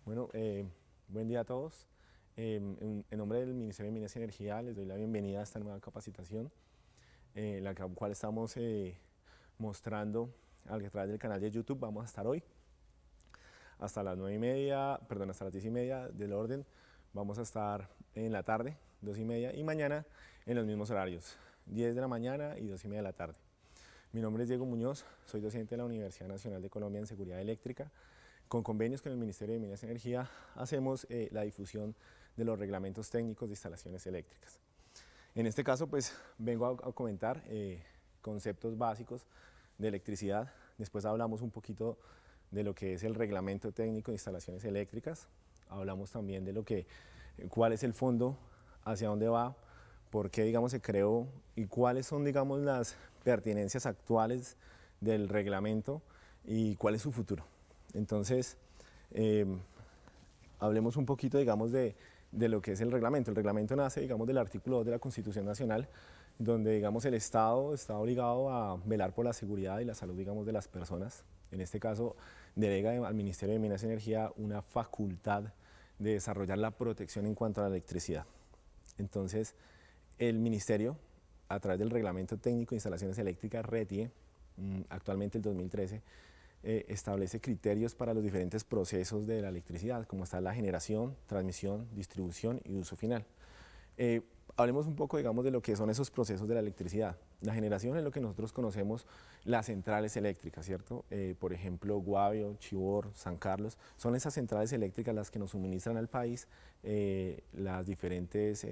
Bueno, buen día a todos. En nombre del Ministerio de Minas y Energía les doy la bienvenida a esta nueva capacitación, la cual estamos mostrando a través del canal de YouTube. Vamos a estar hoy hasta las 9:30, perdón, hasta las 10:30 del orden. Vamos a estar en la tarde, 2:30, y mañana en los mismos horarios, 10 de la mañana y 2:30 de la tarde. Mi nombre es Diego Muñoz, soy docente de la Universidad Nacional de Colombia en Seguridad Eléctrica. Con convenios con el Ministerio de Minas y Energía hacemos la difusión de los reglamentos técnicos de instalaciones eléctricas. En este caso, pues vengo a comentar conceptos básicos de electricidad. Después hablamos un poquito de lo que es el reglamento técnico de instalaciones eléctricas. Hablamos también de cuál es el fondo, hacia dónde va, por qué, digamos, se creó y cuáles son, digamos, las pertinencias actuales del reglamento y cuál es su futuro. Entonces, hablemos un poquito, digamos, de lo que es el reglamento. El reglamento nace, digamos, del artículo 2 de la Constitución Nacional, donde, digamos, el Estado está obligado a velar por la seguridad y la salud, digamos, de las personas. En este caso, delega al Ministerio de Minas y Energía una facultad de desarrollar la protección en cuanto a la electricidad. Entonces, el Ministerio, a través del Reglamento Técnico de Instalaciones Eléctricas, RETIE, actualmente el 2013, establece criterios para los diferentes procesos de la electricidad, como está la generación, transmisión, distribución y uso final. Hablemos un poco, digamos, de lo que son esos procesos de la electricidad. La generación es lo que nosotros conocemos las centrales eléctricas, ¿cierto? Por ejemplo, Guavio, Chivor, San Carlos, son esas centrales eléctricas las que nos suministran al país las diferentes,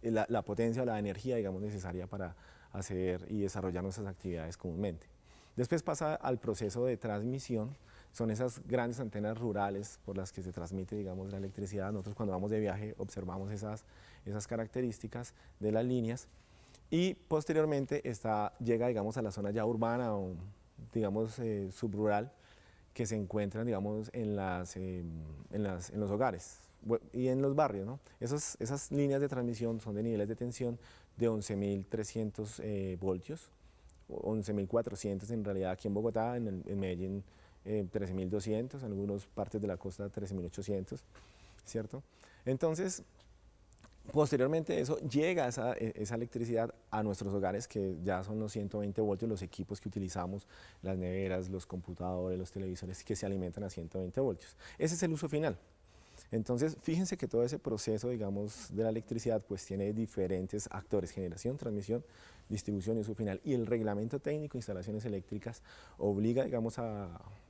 la potencia o la energía, digamos, necesaria para hacer y desarrollar nuestras actividades comúnmente. Después pasa al proceso de transmisión, son esas grandes antenas rurales por las que se transmite, digamos, la electricidad. Nosotros cuando vamos de viaje observamos esas características de las líneas y posteriormente llega, digamos, a la zona ya urbana o, digamos, subrural, que se encuentran, digamos, en los hogares y en los barrios, ¿no? Esas líneas de transmisión son de niveles de tensión de 11.300 voltios, 11.400 en realidad aquí en Bogotá, en Medellín 13.200, en algunas partes de la costa 13.800, ¿cierto? Entonces, posteriormente eso llega esa electricidad a nuestros hogares, que ya son los 120 voltios, los equipos que utilizamos, las neveras, los computadores, los televisores, que se alimentan a 120 voltios. Ese es el uso final. Entonces, fíjense que todo ese proceso, digamos, de la electricidad, pues tiene diferentes actores: generación, transmisión, distribución y uso final. Y el reglamento técnico de instalaciones eléctricas obliga, digamos,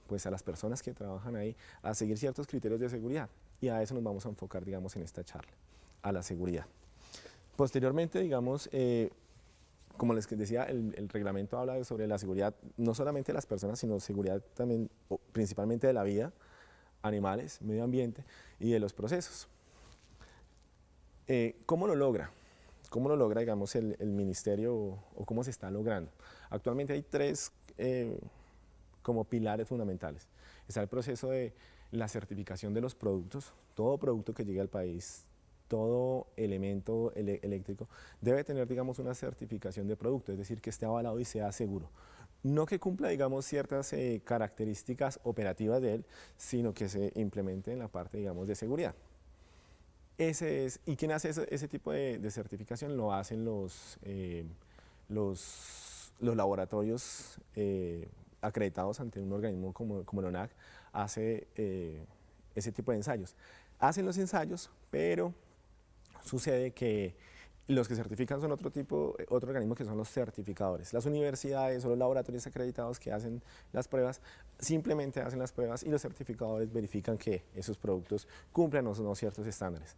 pues a las personas que trabajan ahí a seguir ciertos criterios de seguridad. Y a eso nos vamos a enfocar, digamos, en esta charla, a la seguridad. Posteriormente, digamos, como les decía, el reglamento habla sobre la seguridad no solamente de las personas, sino seguridad también, principalmente de la vida, animales, medio ambiente y de los procesos. ¿Cómo lo logra? ¿Cómo lo logra, digamos, el ministerio o cómo se está logrando? Actualmente hay tres como pilares fundamentales. Está el proceso de la certificación de los productos. Todo producto que llegue al país, todo elemento eléctrico debe tener, digamos, una certificación de producto, es decir, que esté avalado y sea seguro. No que cumpla, digamos, ciertas características operativas de él, sino que se implemente en la parte, digamos, de seguridad. ¿Y quién hace ese tipo de certificación? Lo hacen los laboratorios acreditados ante un organismo como el ONAC, hace ese tipo de ensayos. Hacen los ensayos, pero sucede que los que certifican son otro organismo, que son los certificadores. Las universidades o los laboratorios acreditados que hacen las pruebas simplemente hacen las pruebas y los certificadores verifican que esos productos cumplen o no ciertos estándares.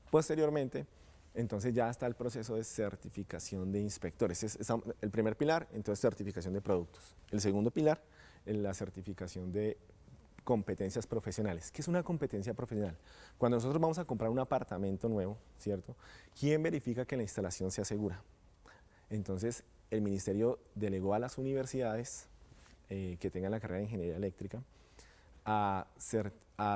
Posteriormente, entonces ya está el proceso de certificación de inspectores. Es el primer pilar, entonces certificación de productos. El segundo pilar, la certificación de competencias profesionales. ¿Qué es una competencia profesional? Cuando nosotros vamos a comprar un apartamento nuevo, ¿cierto? ¿Quién verifica que la instalación sea segura? Entonces, el ministerio delegó a las universidades que tengan la carrera de ingeniería eléctrica a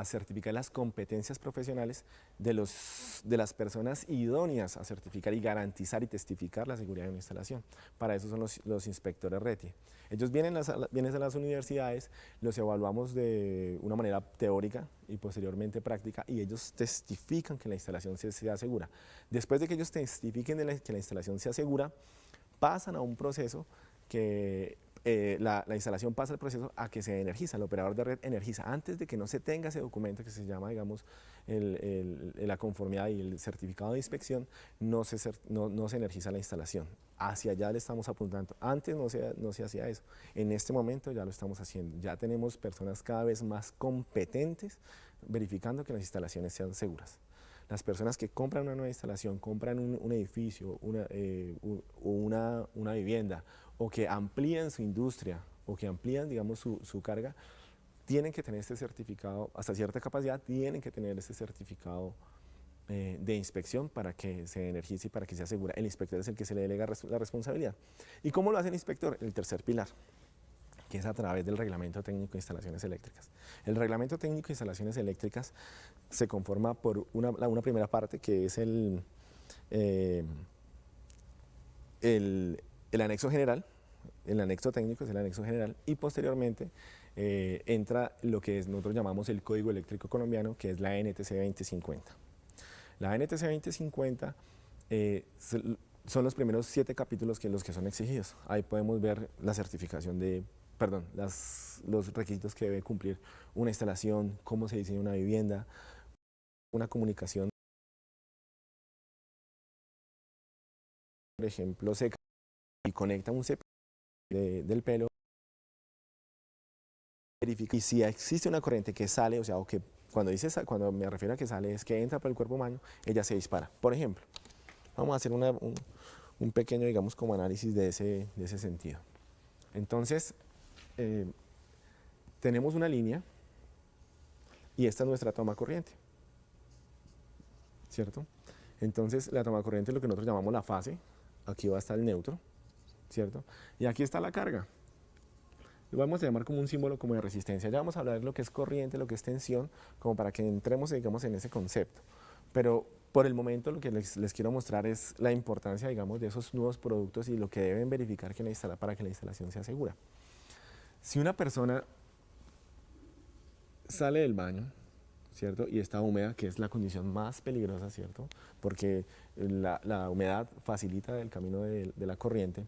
certificar las competencias profesionales de las personas idóneas a certificar y garantizar y testificar la seguridad de una instalación. Para eso son los inspectores RETIE. Ellos vienen a las universidades, los evaluamos de una manera teórica y posteriormente práctica, y ellos testifican que la instalación sea segura. Después de que ellos testifiquen que la instalación sea segura, pasan a un proceso que la instalación pasa el proceso a que se energiza, el operador de red energiza. Antes de que no se tenga ese documento que se llama, digamos, la conformidad y el certificado de inspección, no se energiza la instalación. Hacia allá le estamos apuntando. Antes no se hacía eso. En este momento ya lo estamos haciendo. Ya tenemos personas cada vez más competentes verificando que las instalaciones sean seguras. Las personas que compran una nueva instalación, compran un edificio, una vivienda, o que amplían su industria, o que amplían, digamos, su carga, tienen que tener este certificado, hasta cierta capacidad, tienen que tener este certificado de inspección para que se energice y para que sea segura. El inspector es el que se le delega la responsabilidad. ¿Y cómo lo hace el inspector? El tercer pilar, que es a través del Reglamento Técnico de Instalaciones Eléctricas. El Reglamento Técnico de Instalaciones Eléctricas se conforma por una primera parte, que es el anexo general. El anexo técnico es el anexo general, y posteriormente entra lo que nosotros llamamos el Código Eléctrico Colombiano, que es la NTC 2050. La NTC 2050 son los primeros 7 capítulos los que son exigidos. Ahí podemos ver la certificación los requisitos que debe cumplir una instalación, cómo se diseña una vivienda, una comunicación, por ejemplo, se y conecta un cepillo del pelo, verifica, y si existe una corriente que sale, o sea, o que cuando me refiero a que sale es que entra por el cuerpo humano, ella se dispara. Por ejemplo, vamos a hacer un pequeño, digamos, como análisis de ese sentido. Entonces, tenemos una línea y esta es nuestra toma corriente, ¿cierto? Entonces, la toma corriente es lo que nosotros llamamos la fase. Aquí va a estar el neutro, ¿cierto? Y aquí está la carga. Lo vamos a llamar como un símbolo como de resistencia. Ya vamos a hablar de lo que es corriente, lo que es tensión, como para que entremos, digamos, en ese concepto. Pero por el momento lo que les quiero mostrar es la importancia, digamos, de esos nuevos productos y lo que deben verificar para que la instalación sea segura. Si una persona sale del baño, ¿cierto? Y está húmeda, que es la condición más peligrosa, ¿cierto? Porque la humedad facilita el camino de la corriente.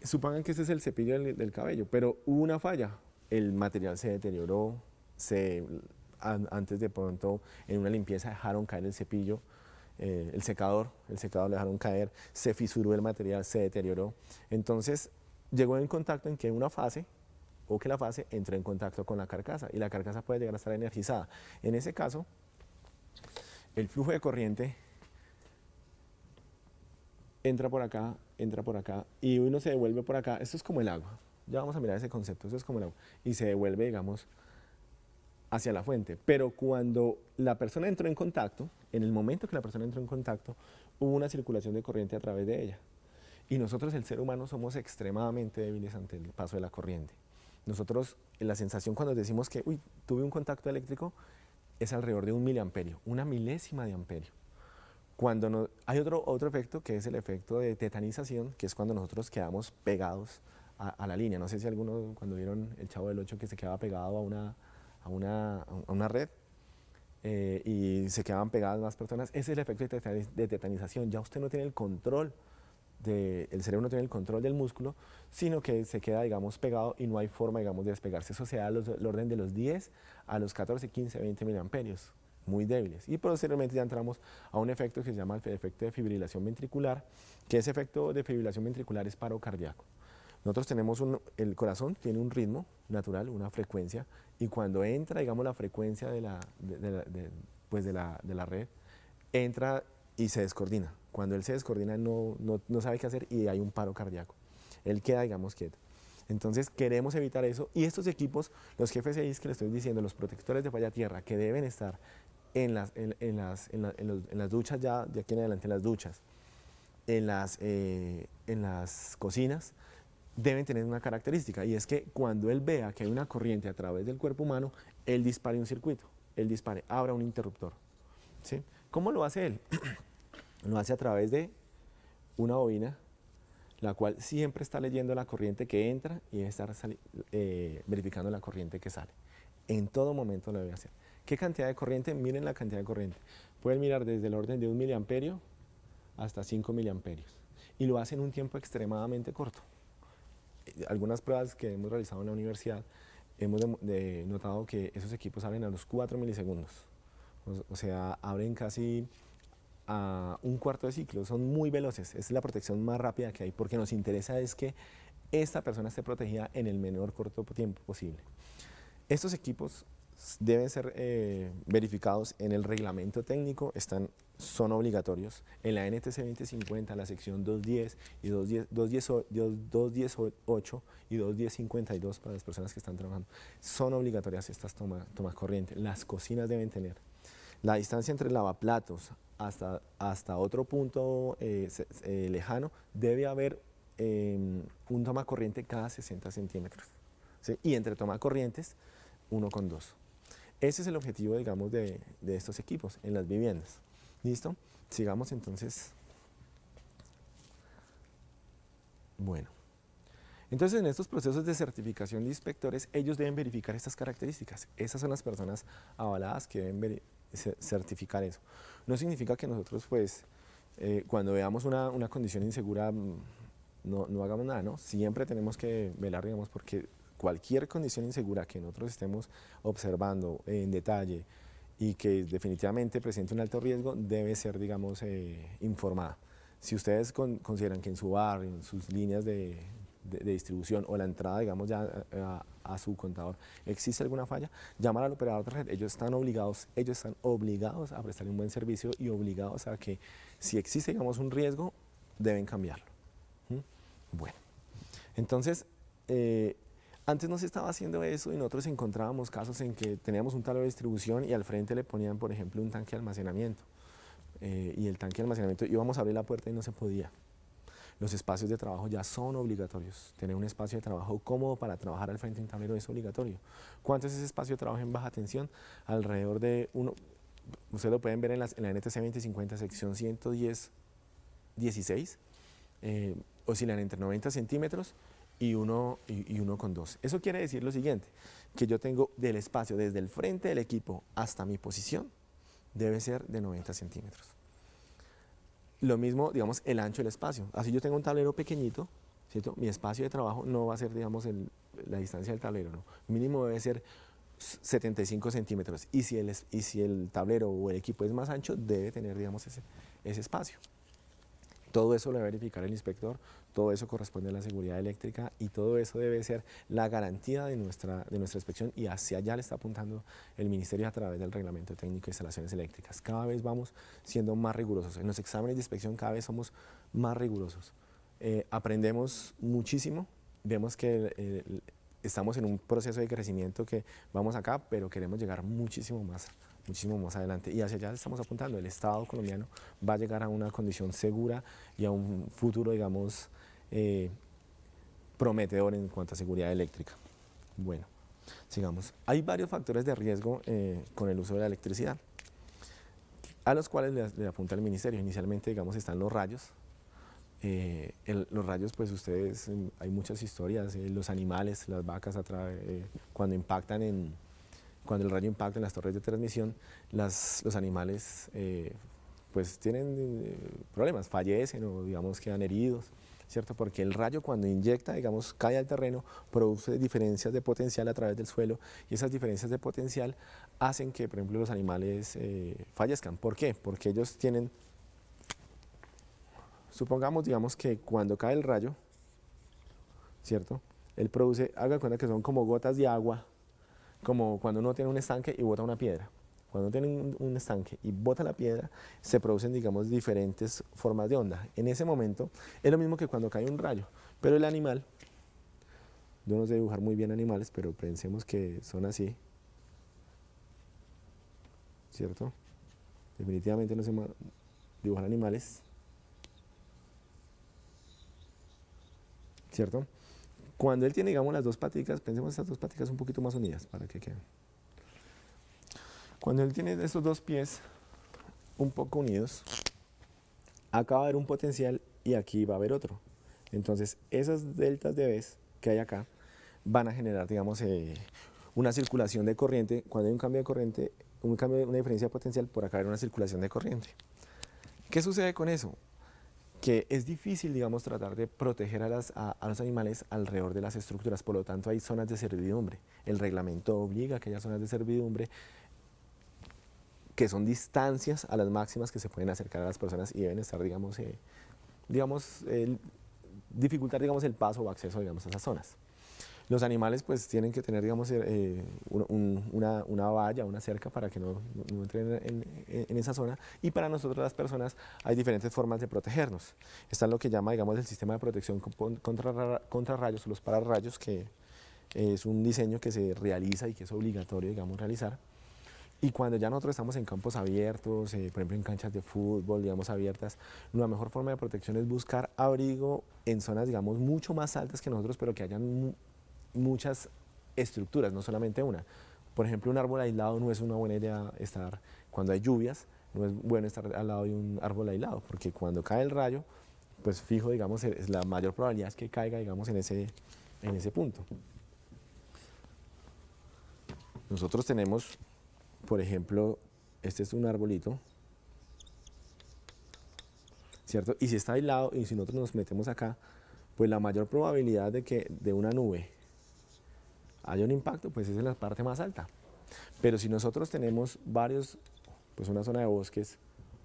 Supongan que este es el cepillo del cabello, pero hubo una falla. El material se deterioró, antes de pronto en una limpieza dejaron caer el cepillo, el secador lo dejaron caer, se fisuró el material, se deterioró. Entonces llegó en contacto en que una fase, o que la fase entró en contacto con la carcasa, y la carcasa puede llegar a estar energizada. En ese caso, el flujo de corriente entra por acá, y uno se devuelve por acá. Esto es como el agua. Ya vamos a mirar ese concepto. Esto es como el agua. Y se devuelve, digamos, hacia la fuente. Pero cuando la persona entró en contacto, en el momento que la persona entró en contacto, hubo una circulación de corriente a través de ella. Y nosotros, el ser humano, somos extremadamente débiles ante el paso de la corriente. Nosotros, la sensación cuando decimos que, tuve un contacto eléctrico, es alrededor de 1 miliamperio, una milésima de amperio. Hay otro efecto, que es el efecto de tetanización, que es cuando nosotros quedamos pegados a la línea. No sé si alguno, cuando vieron El Chavo del Ocho, que se quedaba pegado a una red y se quedaban pegadas más personas. Ese es el efecto de tetanización. Ya usted no tiene el control, el cerebro no tiene el control del músculo, sino que se queda, digamos, pegado y no hay forma, digamos, de despegarse. Eso se da al orden de los 10 a los 14, 15, 20 miliamperios, muy débiles. Y posteriormente ya entramos a un efecto que se llama el efecto de fibrilación ventricular, que ese efecto de fibrilación ventricular es paro cardíaco. Nosotros tenemos el corazón tiene un ritmo natural, una frecuencia, y cuando entra, digamos, la frecuencia de la red, entra y se descoordina. Cuando él se descoordina no sabe qué hacer y hay un paro cardíaco. Él queda, digamos, quieto. Entonces queremos evitar eso, y estos equipos, los GFCIs que les estoy diciendo, los protectores de falla tierra, que deben estar en las duchas, ya de aquí en adelante, en las duchas, en las cocinas, deben tener una característica, y es que cuando él vea que hay una corriente a través del cuerpo humano, él dispare un circuito, abra un interruptor. ¿Sí? ¿Cómo lo hace él? Lo hace a través de una bobina, la cual siempre está leyendo la corriente que entra y debe estar verificando la corriente que sale. En todo momento lo debe hacer. ¿Qué cantidad de corriente? Miren la cantidad de corriente. Pueden mirar desde el orden de 1 miliamperio hasta 5 miliamperios. Y lo hace en un tiempo extremadamente corto. Algunas pruebas que hemos realizado en la universidad, hemos notado que esos equipos abren a los 4 milisegundos. O sea, abren casi a un cuarto de ciclo, son muy veloces, es la protección más rápida que hay, porque nos interesa es que esta persona esté protegida en el menor corto tiempo posible. Estos equipos deben ser verificados en el reglamento técnico, son obligatorios. En la NTC 2050, la sección 210 y 210.8 y 210.52 para las personas que están trabajando, son obligatorias estas tomas corriente. Las cocinas deben tener. La distancia entre lavaplatos hasta otro punto lejano, debe haber un toma corriente cada 60 centímetros. ¿Sí? Y entre toma corrientes, 1,2. Ese es el objetivo, digamos, de estos equipos en las viviendas. ¿Listo? Sigamos entonces. Bueno. Entonces, en estos procesos de certificación de inspectores, ellos deben verificar estas características. Esas son las personas avaladas que deben certificar eso. No significa que nosotros, pues, cuando veamos una condición insegura, no hagamos nada, ¿no? Siempre tenemos que velar, digamos, porque cualquier condición insegura que nosotros estemos observando en detalle y que definitivamente presente un alto riesgo, debe ser, digamos, informada. Si ustedes consideran que en su barrio, en sus líneas de distribución o la entrada, digamos, ya a su contador, existe alguna falla, llamar al operador de red. Ellos están obligados a prestar un buen servicio y obligados a que si existe, digamos, un riesgo, deben cambiarlo. Bueno, entonces, antes no se estaba haciendo eso y nosotros encontrábamos casos en que teníamos un tablero de distribución y al frente le ponían, por ejemplo, un tanque de almacenamiento. Y el tanque de almacenamiento, íbamos a abrir la puerta y no se podía. Los espacios de trabajo ya son obligatorios. Tener un espacio de trabajo cómodo para trabajar al frente de un tablero es obligatorio. ¿Cuánto es ese espacio de trabajo en baja tensión? Alrededor de ustedes lo pueden ver en la NTC 2050, sección 110.16, oscilan entre 90 centímetros y 1,2. Eso quiere decir lo siguiente, que yo tengo del espacio desde el frente del equipo hasta mi posición, debe ser de 90 centímetros. Lo mismo, digamos, el ancho del espacio. Así yo tengo un tablero pequeñito, ¿cierto? Mi espacio de trabajo no va a ser, digamos, la distancia del tablero, ¿no? Mínimo debe ser 75 centímetros. Y si el tablero o el equipo es más ancho, debe tener, digamos, ese espacio. Todo eso lo debe verificar el inspector, todo eso corresponde a la seguridad eléctrica y todo eso debe ser la garantía de nuestra inspección, y hacia allá le está apuntando el Ministerio a través del Reglamento Técnico de Instalaciones Eléctricas. Cada vez vamos siendo más rigurosos. En los exámenes de inspección cada vez somos más rigurosos. Aprendemos muchísimo, vemos que estamos en un proceso de crecimiento que vamos acá, pero queremos llegar muchísimo más adelante, y hacia allá estamos apuntando. El Estado colombiano va a llegar a una condición segura y a un futuro, digamos, prometedor en cuanto a seguridad eléctrica. Bueno, sigamos. Hay varios factores de riesgo con el uso de la electricidad, a los cuales le apunta el Ministerio. Inicialmente, digamos, están los rayos. Los rayos, pues ustedes, hay muchas historias, los animales, las vacas, cuando el rayo impacta en las torres de transmisión, los animales pues tienen problemas, fallecen o, digamos, quedan heridos, ¿cierto? Porque el rayo, cuando inyecta, digamos, cae al terreno, produce diferencias de potencial a través del suelo, y esas diferencias de potencial hacen que, por ejemplo, los animales fallezcan. ¿Por qué? Porque ellos tienen, supongamos, digamos, que cuando cae el rayo, ¿cierto? Él produce, haga cuenta que son como gotas de agua, como cuando uno tiene un estanque y bota una piedra. Cuando uno tiene un estanque y bota la piedra, se producen, digamos, diferentes formas de onda. En ese momento es lo mismo que cuando cae un rayo, pero el animal, yo no sé dibujar muy bien animales, pero pensemos que son así, ¿cierto? Definitivamente no sé dibujar animales, ¿cierto? Cuando él tiene, digamos, las dos paticas, pensemos estas dos paticas un poquito más unidas para que queden. Cuando él tiene estos dos pies un poco unidos, acá va a haber un potencial y aquí va a haber otro. Entonces, esas deltas de Bs que hay acá van a generar, digamos, una circulación de corriente. Cuando hay un cambio de corriente, una diferencia de potencial, por acá hay una circulación de corriente. ¿Qué sucede con eso? Que es difícil, digamos, tratar de proteger a los animales alrededor de las estructuras, por lo tanto hay zonas de servidumbre. El reglamento obliga a que haya zonas de servidumbre que son distancias a las máximas que se pueden acercar a las personas y deben estar, digamos, dificultar, digamos, el paso o acceso, digamos, a esas zonas. Los animales pues tienen que tener, digamos, una valla, una cerca para que no entren en esa zona, y para nosotros las personas hay diferentes formas de protegernos. Está lo que llama, digamos, el sistema de protección contra rayos o los pararrayos, que es un diseño que se realiza y que es obligatorio, digamos, realizar. Y cuando ya nosotros estamos en campos abiertos, por ejemplo en canchas de fútbol, digamos, abiertas, la mejor forma de protección es buscar abrigo en zonas, digamos, mucho más altas que nosotros, pero que hayan muchas estructuras, no solamente una. Por ejemplo, un árbol aislado no es una buena idea estar, cuando hay lluvias, no es bueno estar al lado de un árbol aislado, porque cuando cae el rayo, pues fijo, digamos, es la mayor probabilidad es que caiga, digamos, en ese punto. Nosotros tenemos, por ejemplo, este es un arbolito, ¿cierto? Y si está aislado y si nosotros nos metemos acá, pues la mayor probabilidad de que de una nube haya un impacto, pues es en la parte más alta. Pero si nosotros tenemos varios, pues una zona de bosques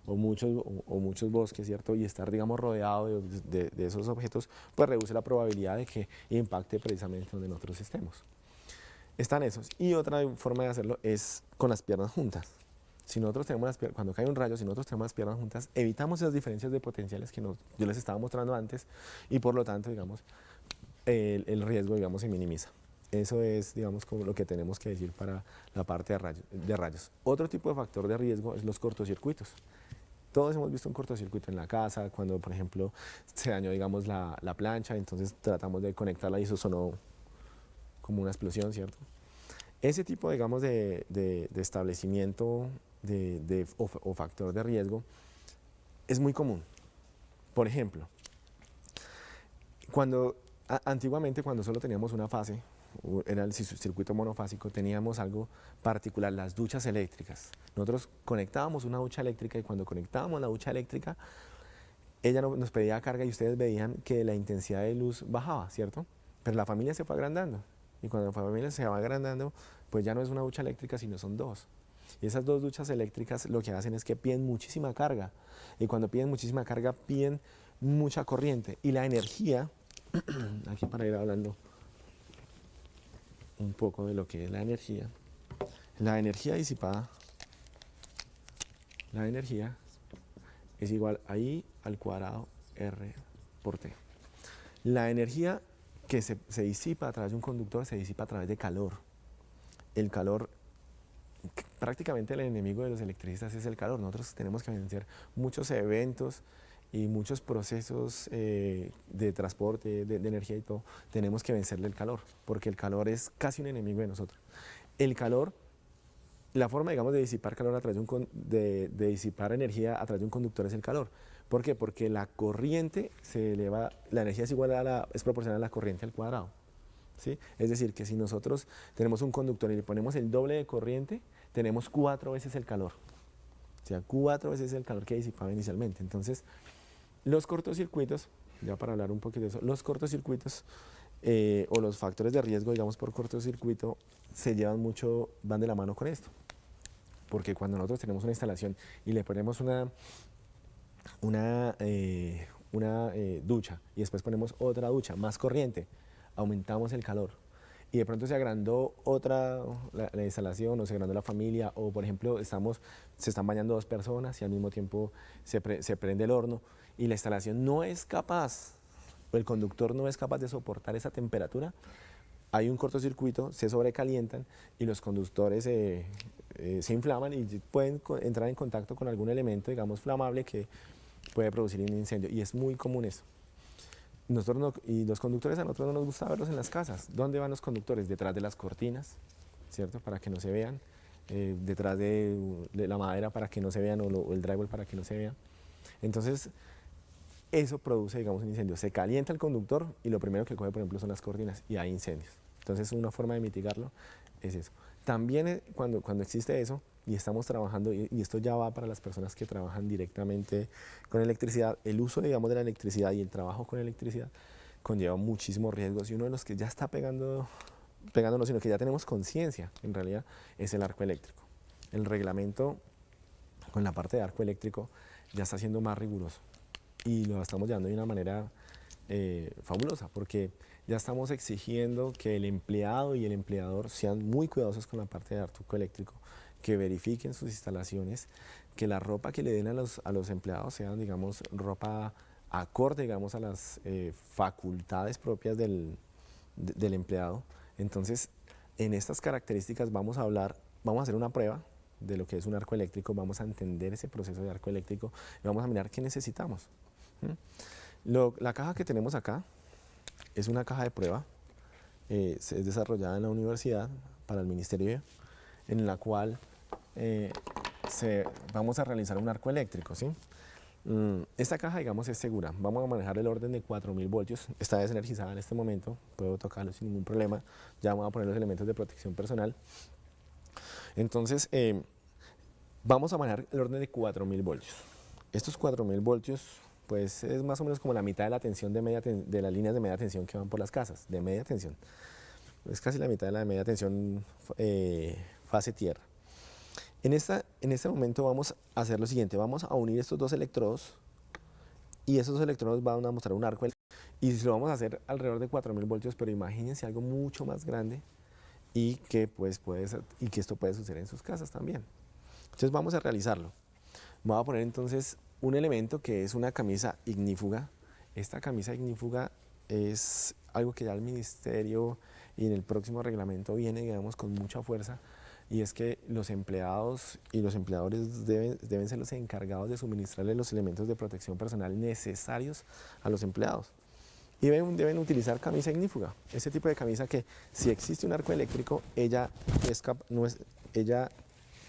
o muchos bosques, ¿cierto? Y estar, digamos, rodeado de esos objetos, pues reduce la probabilidad de que impacte precisamente donde nosotros estemos. Están esos. Y otra forma de hacerlo es con las piernas juntas. Si nosotros tenemos cuando cae un rayo, si nosotros tenemos las piernas juntas, evitamos esas diferencias de potenciales que yo les estaba mostrando antes, y por lo tanto, digamos, el riesgo, digamos, se minimiza. Eso es, digamos, como lo que tenemos que decir para la parte de rayos. Otro tipo de factor de riesgo es los cortocircuitos. Todos hemos visto un cortocircuito en la casa, cuando, por ejemplo, se dañó, digamos, la plancha, entonces tratamos de conectarla y eso sonó como una explosión, ¿cierto? Ese tipo, digamos, de establecimiento o factor de riesgo es muy común. Por ejemplo, antiguamente, cuando solo teníamos una fase, era el circuito monofásico, teníamos algo particular, las duchas eléctricas. Nosotros conectábamos una ducha eléctrica y cuando conectábamos la ducha eléctrica, ella nos pedía carga y ustedes veían que la intensidad de luz bajaba, ¿cierto? Pero la familia se fue agrandando y cuando la familia se va agrandando, pues ya no es una ducha eléctrica, sino son dos. Y esas dos duchas eléctricas lo que hacen es que piden muchísima carga, y cuando piden muchísima carga piden mucha corriente, y la energía, aquí para ir hablando un poco de lo que es la energía disipada, la energía es igual a I al cuadrado R por T. La energía que se disipa a través de un conductor se disipa a través de calor. El calor, prácticamente el enemigo de los electricistas es el calor. Nosotros tenemos que vencer muchos eventos y muchos procesos de transporte, de energía y todo. Tenemos que vencerle el calor, porque el calor es casi un enemigo de nosotros. El calor, la forma, digamos, de disipar calor a través de disipar energía a través de un conductor es el calor. ¿Por qué? Porque la corriente se eleva, la energía es proporcional a la corriente al cuadrado, ¿sí? Es decir, que si nosotros tenemos un conductor y le ponemos el doble de corriente, tenemos 4 veces el calor. O sea, 4 veces el calor que disipaba inicialmente. Entonces, los cortocircuitos, ya para hablar un poquito de eso, los cortocircuitos o los factores de riesgo, digamos, por cortocircuito, van de la mano con esto. Porque cuando nosotros tenemos una instalación y le ponemos una ducha y después ponemos otra ducha, más corriente, aumentamos el calor. Y de pronto se agrandó la instalación, o se agrandó la familia, o por ejemplo se están bañando 2 personas y al mismo tiempo se prende el horno y la instalación no es capaz, o el conductor no es capaz de soportar esa temperatura. Hay un cortocircuito, se sobrecalientan y los conductores se inflaman y pueden entrar en contacto con algún elemento, digamos, flamable que puede producir un incendio, y es muy común eso. y los conductores a nosotros no nos gusta verlos en las casas. ¿Dónde van los conductores? Detrás de las cortinas, ¿cierto? Para que no se vean, detrás de la madera para que no se vean o el drywall para que no se vean. Entonces, eso produce, digamos, un incendio. Se calienta el conductor y lo primero que coge, por ejemplo, son las cortinas y hay incendios. Entonces, una forma de mitigarlo es eso. También cuando existe eso y estamos trabajando, y esto ya va para las personas que trabajan directamente con electricidad, el uso, digamos, de la electricidad y el trabajo con electricidad conlleva muchísimos riesgos y uno de los que ya está pegándonos, sino que ya tenemos conciencia, en realidad, es el arco eléctrico. El reglamento con la parte de arco eléctrico ya está siendo más riguroso y lo estamos llevando de una manera fabulosa, porque ya estamos exigiendo que el empleado y el empleador sean muy cuidadosos con la parte de arco eléctrico, que verifiquen sus instalaciones, que la ropa que le den a los empleados sean, digamos, ropa acorde, digamos, a las facultades propias del empleado. Entonces, en estas características vamos a hacer una prueba de lo que es un arco eléctrico, vamos a entender ese proceso de arco eléctrico y vamos a mirar qué necesitamos. La caja que tenemos acá es una caja de prueba, es desarrollada en la universidad para el ministerio, en la cual vamos a realizar un arco eléctrico, ¿sí? Esta caja, digamos, es segura. Vamos a manejar el orden de 4000 voltios. Está desenergizada en este momento, puedo tocarlo sin ningún problema. Ya vamos a poner los elementos de protección personal. Entonces, vamos a manejar el orden de 4000 voltios. Estos 4000 voltios, pues es más o menos como la mitad de la tensión de las líneas de media tensión que van por las casas, de media tensión. Es casi la mitad de la media tensión fase tierra. En este momento vamos a hacer lo siguiente, vamos a unir estos dos electrodos y esos electrodos van a mostrar un arco y lo vamos a hacer alrededor de 4000 voltios, pero imagínense algo mucho más grande y que, que esto puede suceder en sus casas también. Entonces vamos a realizarlo. Vamos a poner entonces un elemento que es una camisa ignífuga. Esta camisa ignífuga es algo que ya el ministerio y en el próximo reglamento viene, digamos, con mucha fuerza, y es que los empleados y los empleadores deben ser los encargados de suministrarle los elementos de protección personal necesarios a los empleados. Y deben utilizar camisa ignífuga, ese tipo de camisa que si existe un arco eléctrico, ella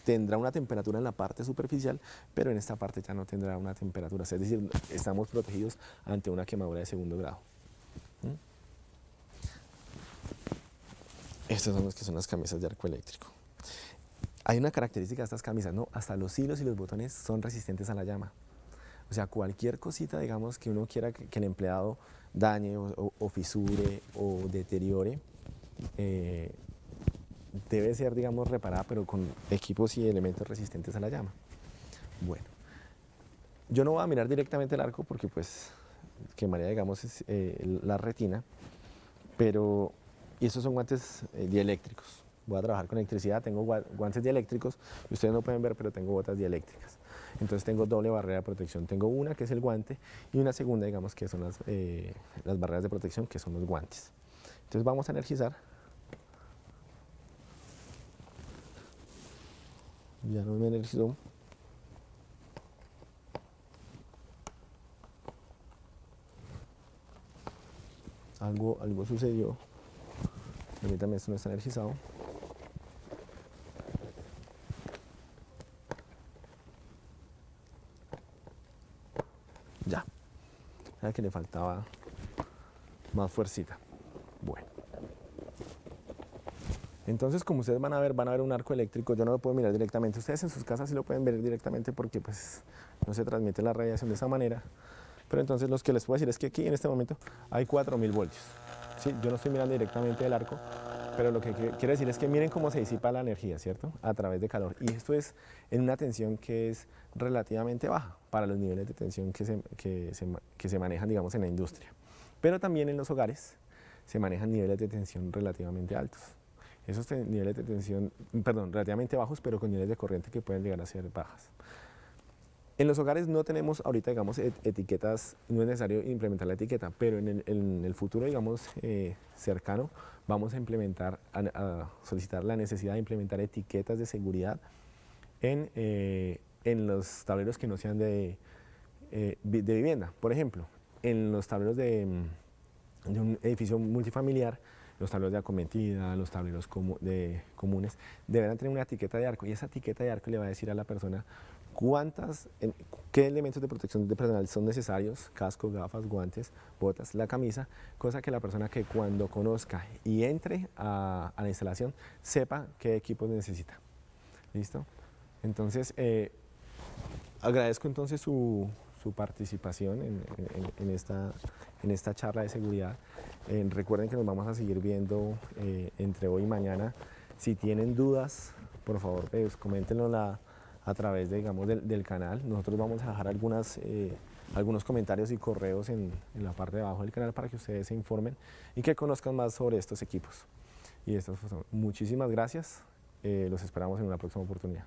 tendrá una temperatura en la parte superficial, pero en esta parte ya no tendrá una temperatura, es decir, estamos protegidos ante una quemadura de segundo grado. Estas son las camisas de arco eléctrico. Hay una característica de estas camisas, ¿no? Hasta los hilos y los botones son resistentes a la llama. O sea, cualquier cosita, digamos, que uno quiera que el empleado dañe o fisure o deteriore, debe ser, digamos, reparada, pero con equipos y elementos resistentes a la llama. Bueno, yo no voy a mirar directamente el arco porque, pues, quemaría, digamos, la retina, pero y estos son guantes dieléctricos. Voy a trabajar con electricidad, tengo guantes dieléctricos, y ustedes no pueden ver, pero tengo botas dieléctricas. Entonces tengo doble barrera de protección. Tengo una que es el guante y una segunda, digamos, que son las barreras de protección, que son los guantes. Entonces vamos a energizar. Ya no me energizó. Algo sucedió. Permítame, esto no está energizado. Ya. Era que le faltaba más fuercita. Bueno. Entonces, como ustedes van a ver un arco eléctrico. Yo no lo puedo mirar directamente. Ustedes en sus casas sí lo pueden ver directamente porque pues no se transmite la radiación de esa manera. Pero entonces lo que les puedo decir es que aquí en este momento hay 4000 voltios. Sí, yo no estoy mirando directamente el arco, pero lo que quiero decir es que miren cómo se disipa la energía, ¿cierto? A través de calor. Y esto es en una tensión que es relativamente baja para los niveles de tensión que se manejan, digamos, en la industria. Pero también en los hogares se manejan niveles de tensión relativamente altos. Esos niveles de tensión, relativamente bajos, pero con niveles de corriente que pueden llegar a ser bajas. En los hogares no tenemos ahorita, digamos, etiquetas, no es necesario implementar la etiqueta, pero en el futuro, digamos, cercano, vamos a implementar, a solicitar la necesidad de implementar etiquetas de seguridad en los tableros que no sean de vivienda. Por ejemplo, en los tableros de de un edificio multifamiliar, los tableros de acometida, los tableros comunes, deberán tener una etiqueta de arco, y esa etiqueta de arco le va a decir a la persona qué elementos de protección de personal son necesarios: casco, gafas, guantes, botas, la camisa, cosa que la persona, que cuando conozca y entre a la instalación, sepa qué equipos necesita. ¿Listo? Entonces, agradezco entonces su participación en esta charla de seguridad. Recuerden que nos vamos a seguir viendo entre hoy y mañana. Si tienen dudas, por favor, pues, coméntenlo a través del canal. Nosotros vamos a dejar algunos comentarios y correos en la parte de abajo del canal para que ustedes se informen y que conozcan más sobre estos equipos. Y muchísimas gracias. Los esperamos en una próxima oportunidad.